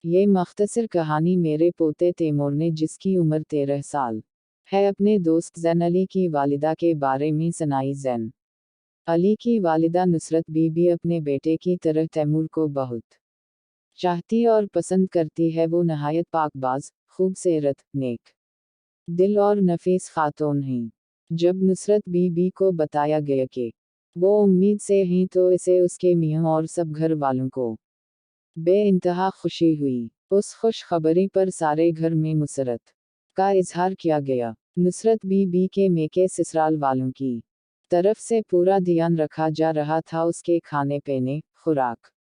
ये मख्तसर कहानी मेरे पोते तैमूर ने, जिसकी उम्र 13 साल है, अपने दोस्त ज़ैन अली की वालिदा के बारे में सुनाई। ज़ैन अली की वालिदा नुसरत बीबी अपने बेटे की तरह तैमूर को बहुत चाहती और पसंद करती है। वो नहायत पाकबाज, खूबसूरत, नेक दिल और नफीस खातून हैं। जब नुसरत बीबी को बताया गया कि वो उम्मीद से हैं, तो इसे, उसके मियाँ और सब घर वालों को बेइंतहा खुशी हुई। उस खुश खबरी पर सारे घर में मुसरत का इजहार किया गया। नुसरत बीबी के मेके ससुराल वालों की तरफ से पूरा ध्यान रखा जा रहा था। उसके खाने पीने, खुराक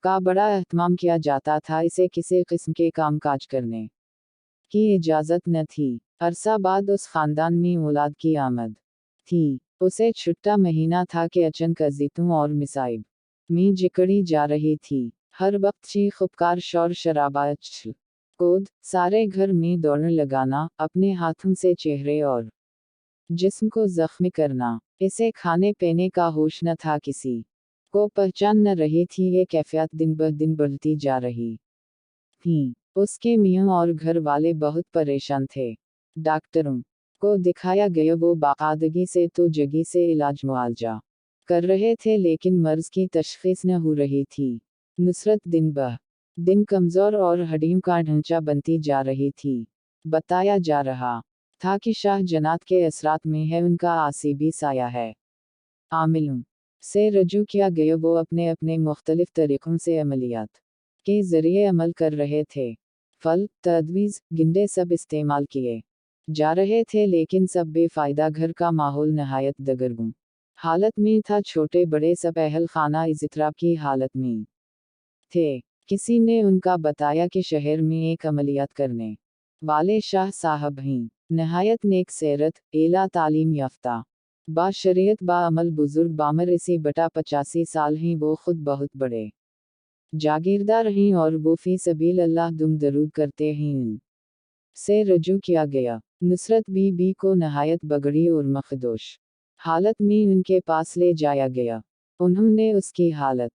का बड़ा एहतमाम किया जाता था। इसे किसी किस्म के काम काज करने की इजाज़त न थी। अरसा बाद उस खानदान में औलाद की आमद थी। उसे छुट्टा महीना था कि अचानक अजीतों और मिसाइब में जिकड़ी जा रही थी। हर वक्त चीख पुकार, शोर शराबा, कूद, सारे घर में दौड़ लगाना, अपने हाथों से चेहरे और जिस्म को जख्मी करना। इसे खाने पीने का होश न था, किसी को पहचान न रही थी। ये कैफियत दिन ब दिन बढ़ती जा रही थी। उसके मियाँ और घर वाले बहुत परेशान थे। डॉक्टरों को दिखाया गया। वो बाकायदगी से तो जगी से इलाज मुआवजा कर रहे थे, लेकिन मर्ज की तशखीस न हो रही थी। नुसरत दिन ब दिन कमज़ोर और हड्डियों का ढांचा बनती जा रही थी। बताया जा रहा था कि शाह जनात के असरात में है, उनका आसिबी साया है। आमिलों से रजू किया गया। वो अपने अपने मुख्तलिफ तरीक़ों से अमलियात के ज़रिए अमल कर रहे थे। फल, तजवीज़, गिंडे सब इस्तेमाल किए जा रहे थे, लेकिन सब बेफ़ायदा। घर का माहौल नहायत दगरगुं हालत में था। छोटे बड़े सब अहल खाना इज़्तिराब की हालत में थे। किसी ने उनका बताया कि शहर में एक अमलियात करने वाले शाह साहब हैं, नहायत नेक सीरत, एला तालीम याफ्ता, बा शरीयत, बा अमल बुजुर्ग, बामर, इसी बटा 85 साल हैं। वो खुद बहुत बड़े जागीरदार हैं और वो फी सबील अल्लाह दुम दरूद करते हैं। से रजू किया गया। नुसरत बीबी को नहायत बगड़ी और मखदूश हालत में उनके पास ले जाया गया। उन्होंने उसकी हालत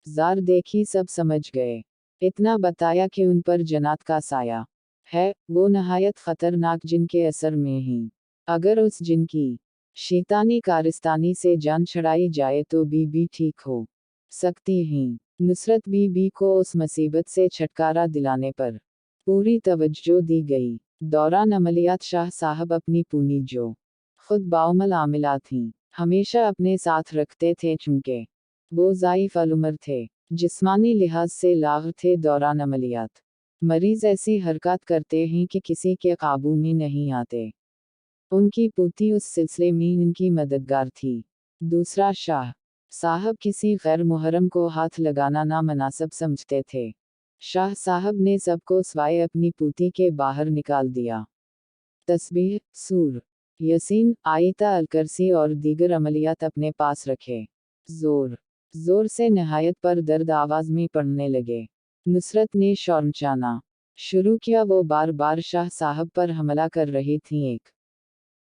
जार देखी, सब समझ गए। इतना बताया कि उन पर जन्नत का साया है। वो नहायत खतरनाक जिन के असर में हैं। अगर उस जिन की शैतानी कारिस्तानी से जान छड़ाई जाए तो बीबी ठीक हो सकती हैं। नुसरत बीबी को उस मुसीबत से छुटकारा दिलाने पर पूरी तवज्जो दी गई। दौरान अमलियात शाह साहब अपनी पूनी, जो खुद बाउमल आमिला थीं, हमेशा अपने साथ रखते थे, चूंकि वो ज़ाइफ अलउमर थे, जिस्मानी लिहाज से लाग़ थे। दौरान अमलियात मरीज ऐसी हरकत करते हैं कि किसी के काबू में नहीं आते। उनकी पोती उस सिलसिले में उनकी मददगार थी। दूसरा, शाह साहब किसी गैर मुहर्रम को हाथ लगाना नामनासिब समझते थे। शाह साहब ने सबको सिवाय अपनी पोती के बाहर निकाल दिया। तस्बीह, सूर यसीन, आयता अलकरसी और दीगर अमलियात अपने पास रखे। जोर जोर से नहायत पर दर्द आवाज में पढ़ने लगे। नुसरत ने शौरमचाना शुरू किया। वो बार बार शाह साहब पर हमला कर रही थीं। एक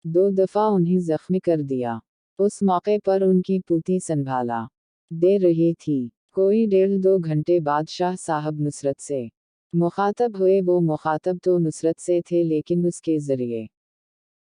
दो दफ़ा उन्हें जख्मी कर दिया। उस मौके पर उनकी पोती संभाला दे रही थी। कोई 1.5-2 घंटे बाद शाह साहब नुसरत से मुखातब हुए। वो मुखातब तो नुसरत से थे, लेकिन उसके ज़रिए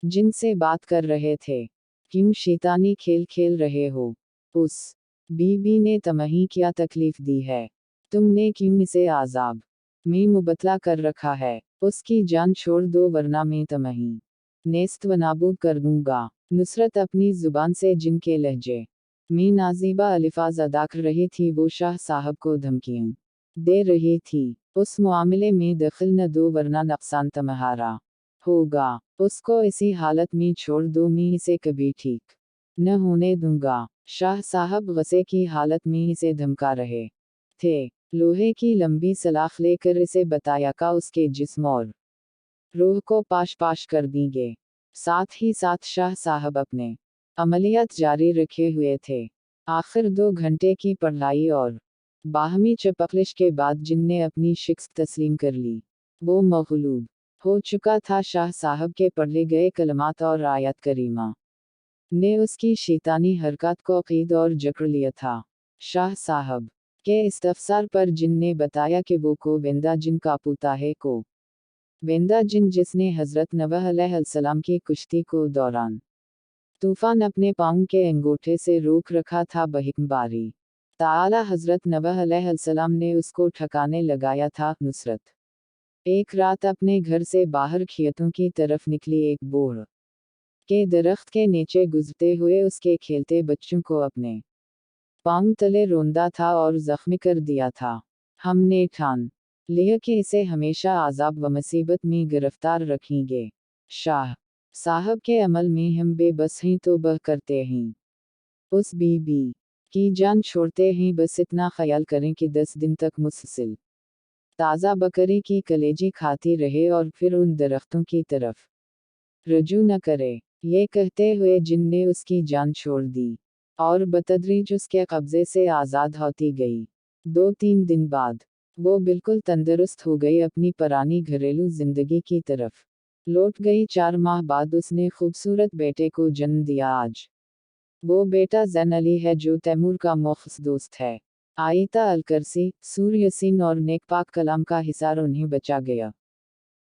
जिनसे बात कर रहे थे। क्यों शैतानी खेल खेल रहे हो? उस बीबी ने तमही क्या तकलीफ दी है? तुमने क्यों इसे आज़ाब में मुबतला कर रखा है? उसकी जान छोड़ दो, वरना मैं तमही नेस्त व नाबूद कर दूंगा। नुसरत अपनी जुबान से जिनके लहजे में नाजीबा अल्फाज अदा कर रही थी, वो शाह साहब को धमकियां दे रही थी। उस मामले में दखल न दो, वरना नुकसान तुम्हारा होगा। उसको इसी हालत में छोड़ दो, मैं इसे कभी ठीक न होने दूंगा। शाह साहब गुस्से की हालत में इसे धमका रहे थे। लोहे की लंबी सलाख लेकर इसे बताया का उसके जिस्म और रूह को पाश पाश कर देंगे। साथ ही साथ शाह साहब अपने अमलियात जारी रखे हुए थे। आखिर 2 घंटे की पढ़ाई और बाहमी चपकलिश के बाद जिनने अपनी शिकस्त तस्लीम कर ली, वो मगलूब हो चुका था। शाह साहब के पढ़े गए कलमात और आयत करीमा ने उसकी शैतानी हरकत को क़ीद और जकड़ लिया था। शाह साहब के इस्तफसार पर जिन ने बताया कि वो को वेंदा जिन का पुता है। को वेंदा जिन जिसने हज़रत नूह अलैहिस्सलाम की कुश्ती को दौरान तूफान अपने पाँव के अंगूठे से रोक रखा था। बहिकबारी ताला हज़रत नूह अलैहिस्सलाम ने उसको ठिकाने लगाया था। नुसरत एक रात अपने घर से बाहर खेतों की तरफ निकली। एक बोर के दरख्त के नीचे गुजरते हुए उसके खेलते बच्चों को अपने पांव तले रोंदा था और जख्मी कर दिया था। हमने ठान लिया कि इसे हमेशा आज़ाब व मुसीबत में गिरफ्तार रखेंगे। शाह साहब के अमल में हम बेबस हैं तो बह करते हैं। उस बीबी की जान छोड़ते हैं, बस इतना ख्याल करें कि 10 दिन तक मुसलसल ताज़ा बकरी की कलेजी खाती रहे और फिर उन दरख्तों की तरफ रजू न करे। ये कहते हुए जिन ने उसकी जान छोड़ दी और बतदरीज उसके कब्जे से आज़ाद होती गई। 2-3 दिन बाद वो बिल्कुल तंदुरुस्त हो गई, अपनी पुरानी घरेलू जिंदगी की तरफ लौट गई। 4 माह बाद उसने खूबसूरत बेटे को जन्म दिया। आज वो बेटा ज़ैन अली है जो तैमूर का मुख्लिस दोस्त है। आयता अल-कुर्सी, सूरह यासीन और नेक पाक कलाम का हिसार उन्हें बचा गया।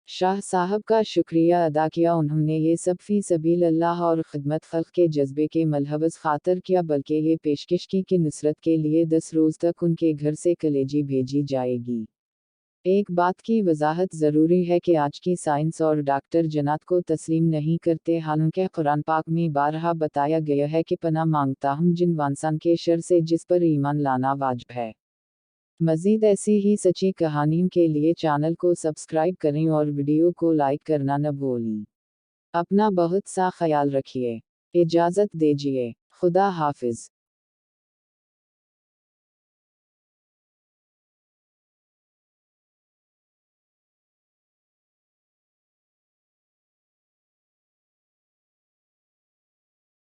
शाह साहब का शुक्रिया अदा किया। उन्होंने ये सब फी सबील अल्लाह और खिदमत खल्क के जज्बे के मलहवस खातर किया, बल्कि ये पेशकश की कि नुसरत के लिए 10 रोज़ तक उनके घर से कलेजी भेजी जाएगी। एक बात की वजाहत ज़रूरी है कि आज की साइंस और डॉक्टर जन्नत को तस्लीम नहीं करते, हालांकि कुरान पाक में बारहा बताया गया है कि पनाह मांगता हूँ जिन वांसान के शर से जिस पर ईमान लाना वाजिब है। मज़ीद ऐसी ही सच्ची कहानियों के लिए चैनल को सब्सक्राइब करें और वीडियो को लाइक करना न भूलें। अपना बहुत सा ख्याल रखिए। इजाज़त दीजिए। खुदा हाफिज़।